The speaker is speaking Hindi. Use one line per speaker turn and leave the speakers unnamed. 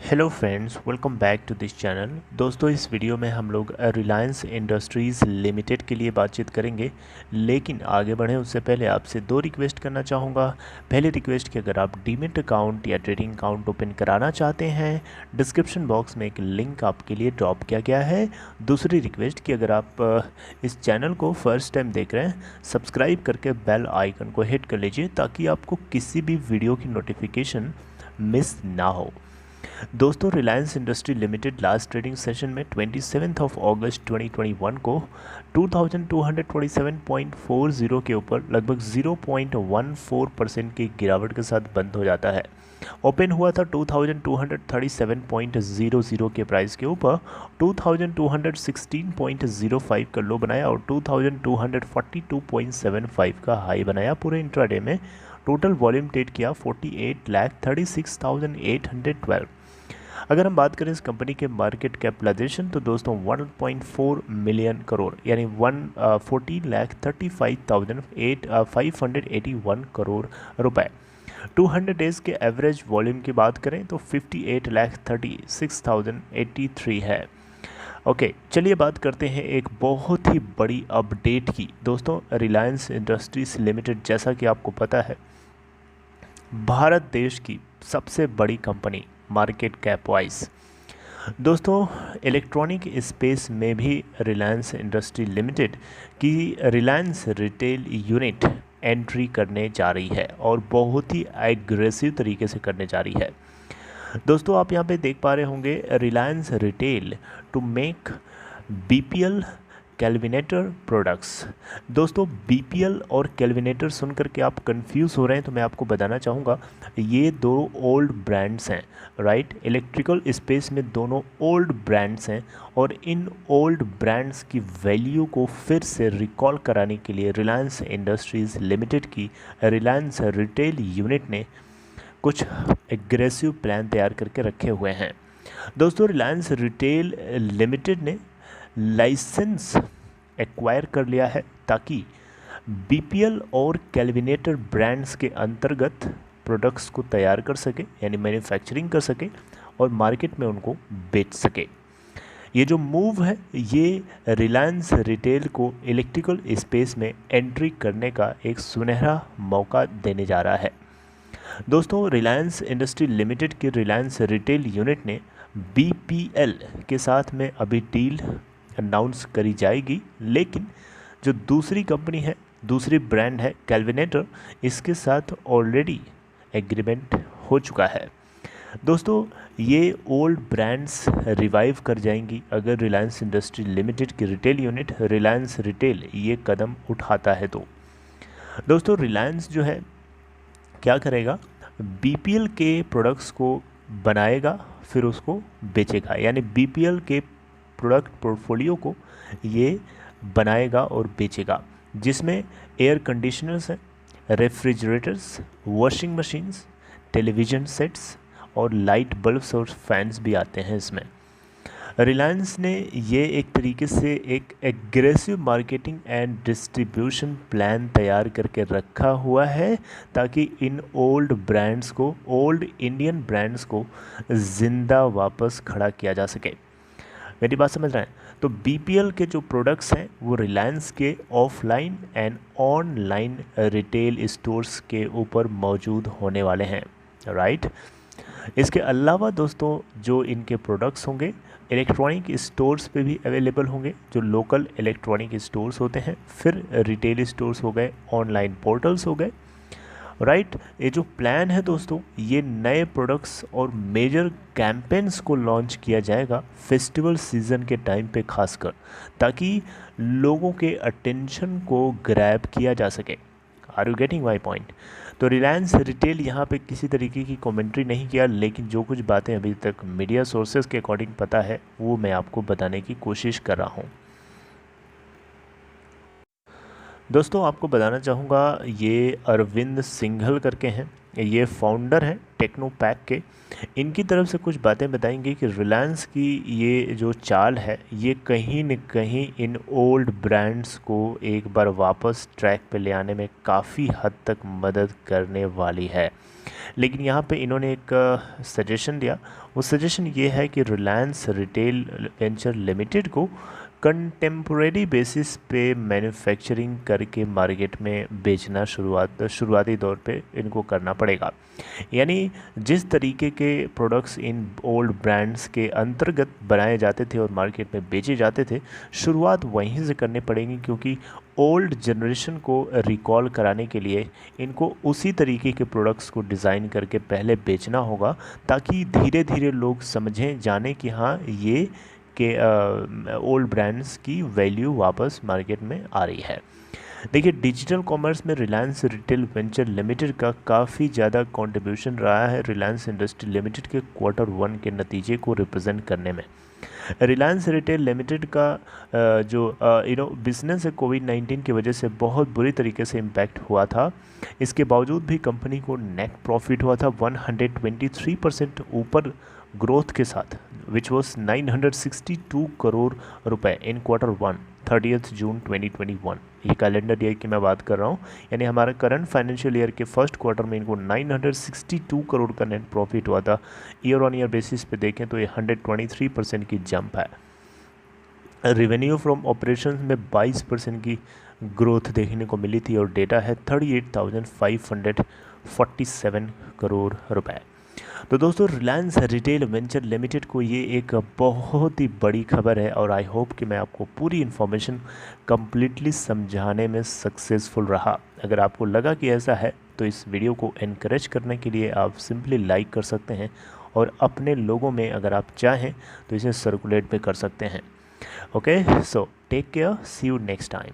Hello friends, welcome back to this channel. दोस्तों, इस वीडियो में हम लोग रिलायंस इंडस्ट्रीज़ लिमिटेड के लिए बातचीत करेंगे। लेकिन आगे बढ़ें उससे पहले आपसे दो रिक्वेस्ट करना चाहूँगा। पहली रिक्वेस्ट कि अगर आप डीमैट अकाउंट या ट्रेडिंग अकाउंट ओपन कराना चाहते हैं, डिस्क्रिप्शन बॉक्स में एक लिंक आपके लिए ड्रॉप किया गया है। दूसरी रिक्वेस्ट कि अगर आप इस चैनल को फर्स्ट टाइम देख रहे हैं, सब्सक्राइब करके बेल आइकन को हिट कर लीजिए ताकि आपको किसी भी वीडियो की नोटिफिकेशन मिस ना हो। दोस्तों, Reliance industry limited last trading session में 27 अगस्त 2021 को 2227.40 के ऊपर लगभग 0.14% की गिरावट के साथ बंद हो जाता है। ओपन हुआ था 2237.00 के प्राइस के ऊपर, 2216.05 का लो बनाया और 2242.75 का हाई बनाया। पूरे इंट्राडे में टोटल वॉल्यूम ट्रेड किया 48,36,812। अगर हम बात करें इस कंपनी के मार्केट कैपिटलाइजेशन तो दोस्तों 1.4 मिलियन करोड़ यानी 14,35,581 करोड़ रुपए। 200 डेज़ के एवरेज वॉल्यूम की बात करें तो 58,36,083 है। ओके, चलिए बात करते हैं एक बहुत ही बड़ी अपडेट की। दोस्तों, रिलायंस इंडस्ट्रीज लिमिटेड जैसा कि आपको पता है भारत देश की सबसे बड़ी कंपनी मार्केट कैप वाइज। दोस्तों, इलेक्ट्रॉनिक स्पेस में भी रिलायंस इंडस्ट्री लिमिटेड की रिलायंस रिटेल यूनिट एंट्री करने जा रही है और बहुत ही एग्रेसिव तरीके से करने जा रही है। दोस्तों, आप यहाँ पे देख पा रहे होंगे Reliance Retail to make BPL Kelvinator products. दोस्तों, बीपीएल और कैलविनेटर सुनकर के आप कंफ्यूज हो रहे हैं तो मैं आपको बताना चाहूँगा ये दो ओल्ड ब्रांड्स हैं, राइट। इलेक्ट्रिकल स्पेस में दोनों ओल्ड ब्रांड्स हैं और इन ओल्ड ब्रांड्स की वैल्यू को फिर से रिकॉल कराने के लिए रिलायंस इंडस्ट्रीज़ लिमिटेड की रिलायंस रिटेल यूनिट ने कुछ एग्रेसिव प्लान तैयार करके रखे हुए हैं। दोस्तों, रिलायंस रिटेल लिमिटेड ने लाइसेंस एक्वायर कर लिया है ताकि बीपीएल और कैलविनेटर ब्रांड्स के अंतर्गत प्रोडक्ट्स को तैयार कर सके यानी मैन्युफैक्चरिंग कर सके और मार्केट में उनको बेच सके। ये जो मूव है ये रिलायंस रिटेल को इलेक्ट्रिकल स्पेस में एंट्री करने का एक सुनहरा मौका देने जा रहा है। दोस्तों, रिलायंस इंडस्ट्री लिमिटेड की रिलायंस रिटेल यूनिट ने बीपीएल के साथ में अभी डील अनाउंस करी जाएगी, लेकिन जो दूसरी कंपनी है, दूसरी ब्रांड है कैलविनेटर, इसके साथ ऑलरेडी एग्रीमेंट हो चुका है। दोस्तों, ये ओल्ड ब्रांड्स रिवाइव कर जाएंगी अगर रिलायंस इंडस्ट्री लिमिटेड की रिटेल यूनिट रिलायंस रिटेल ये कदम उठाता है तो। दोस्तों, रिलायंस जो है क्या करेगा, बीपीएल के प्रोडक्ट्स को बनाएगा फिर उसको बेचेगा, यानी बीपीएल के प्रोडक्ट पोर्टफोलियो को ये बनाएगा और बेचेगा, जिसमें एयर कंडीशनर्स हैं, refrigerators, washing machines, television sets और लाइट बल्ब्स और फैंस भी आते हैं इसमें। रिलायंस ने ये एक तरीके से एक aggressive marketing and distribution plan तैयार करके रखा हुआ है ताकि इन ओल्ड ब्रांड्स को, ओल्ड इंडियन ब्रांड्स को ज़िंदा वापस खड़ा किया जा सके। मेरी बात समझ रहे हैं? तो बीपीएल के जो प्रोडक्ट्स हैं वो रिलायंस के offline and online retail stores के ऊपर मौजूद होने वाले हैं, राइट। इसके अलावा दोस्तों, जो इनके प्रोडक्ट्स होंगे इलेक्ट्रॉनिक स्टोर्स पे भी अवेलेबल होंगे, जो लोकल इलेक्ट्रॉनिक स्टोर्स होते हैं, फिर रिटेल स्टोर्स हो गए, ऑनलाइन पोर्टल्स हो गए, राइट। ये जो प्लान है दोस्तों, ये नए प्रोडक्ट्स और मेजर कैंपेन्स को लॉन्च किया जाएगा फेस्टिवल सीज़न के टाइम पे खासकर, ताकि लोगों के अटेंशन को ग्रैब किया जा सके। Are you getting my point? तो रिलायंस रिटेल यहाँ पे किसी तरीके की कमेंट्री नहीं किया, लेकिन जो कुछ बातें अभी तक मीडिया सोर्सेज के अकॉर्डिंग पता है वो मैं आपको बताने की कोशिश कर रहा हूँ। दोस्तों आपको बताना चाहूँगा, ये अरविंद सिंघल करके हैं, ये फाउंडर हैं टेक्नोपैक के। इनकी तरफ से कुछ बातें बताएंगे कि रिलायंस की ये जो चाल है ये कहीं न कहीं इन ओल्ड ब्रांड्स को एक बार वापस ट्रैक पे ले आने में काफ़ी हद तक मदद करने वाली है। लेकिन यहाँ पे इन्होंने एक सजेशन दिया। वो सजेशन ये है कि रिलायंस रिटेल वेंचर लिमिटेड को कंटेम्प्रेरी बेसिस पे मैन्युफैक्चरिंग करके मार्केट में बेचना शुरुआती दौर पे इनको करना पड़ेगा। यानी जिस तरीके के प्रोडक्ट्स इन ओल्ड ब्रांड्स के अंतर्गत बनाए जाते थे और मार्केट में बेचे जाते थे, शुरुआत वहीं से करनी पड़ेगी, क्योंकि ओल्ड जनरेशन को रिकॉल कराने के लिए इनको उसी तरीके के प्रोडक्ट्स को डिज़ाइन करके पहले बेचना होगा, ताकि धीरे धीरे लोग समझें जाने कि हाँ ये के ओल्ड ब्रांड्स की वैल्यू वापस मार्केट में आ रही है। देखिए, डिजिटल कॉमर्स में रिलायंस रिटेल वेंचर लिमिटेड का काफ़ी ज़्यादा कंट्रीब्यूशन रहा है रिलायंस इंडस्ट्री लिमिटेड के Q1 के नतीजे को रिप्रेजेंट करने में। रिलायंस रिटेल लिमिटेड का जो बिजनेस है कोविड-19 की वजह से बहुत बुरी तरीके से इम्पैक्ट हुआ था। इसके बावजूद भी कंपनी को नेट प्रॉफिट हुआ था 123% ऊपर ग्रोथ के साथ, विच वॉज 962 करोड़ रुपए इन Q1 30 जून 2021। ये कैलेंडर ईयर की मैं बात कर रहा हूँ, यानी हमारे करंट फाइनेंशियल ईयर के फर्स्ट क्वार्टर में इनको 962 करोड़ का नेट प्रॉफिट हुआ था। ईयर ऑन ईयर बेसिस पे देखें तो ये 123% की जंप है। रेवेन्यू फ्रॉम ऑपरेशंस में 22% की ग्रोथ देखने को मिली थी और डेटा है 38,547 करोड़ रुपए। तो दोस्तों, रिलायंस रिटेल वेंचर लिमिटेड को ये एक बहुत ही बड़ी खबर है और आई होप कि मैं आपको पूरी इन्फॉर्मेशन कम्प्लीटली समझाने में सक्सेसफुल रहा। अगर आपको लगा कि ऐसा है तो इस वीडियो को एनकरेज करने के लिए आप सिंपली लाइक कर सकते हैं और अपने लोगों में अगर आप चाहें तो इसे सर्कुलेट भी कर सकते हैं। Okay, so take care, see you next time.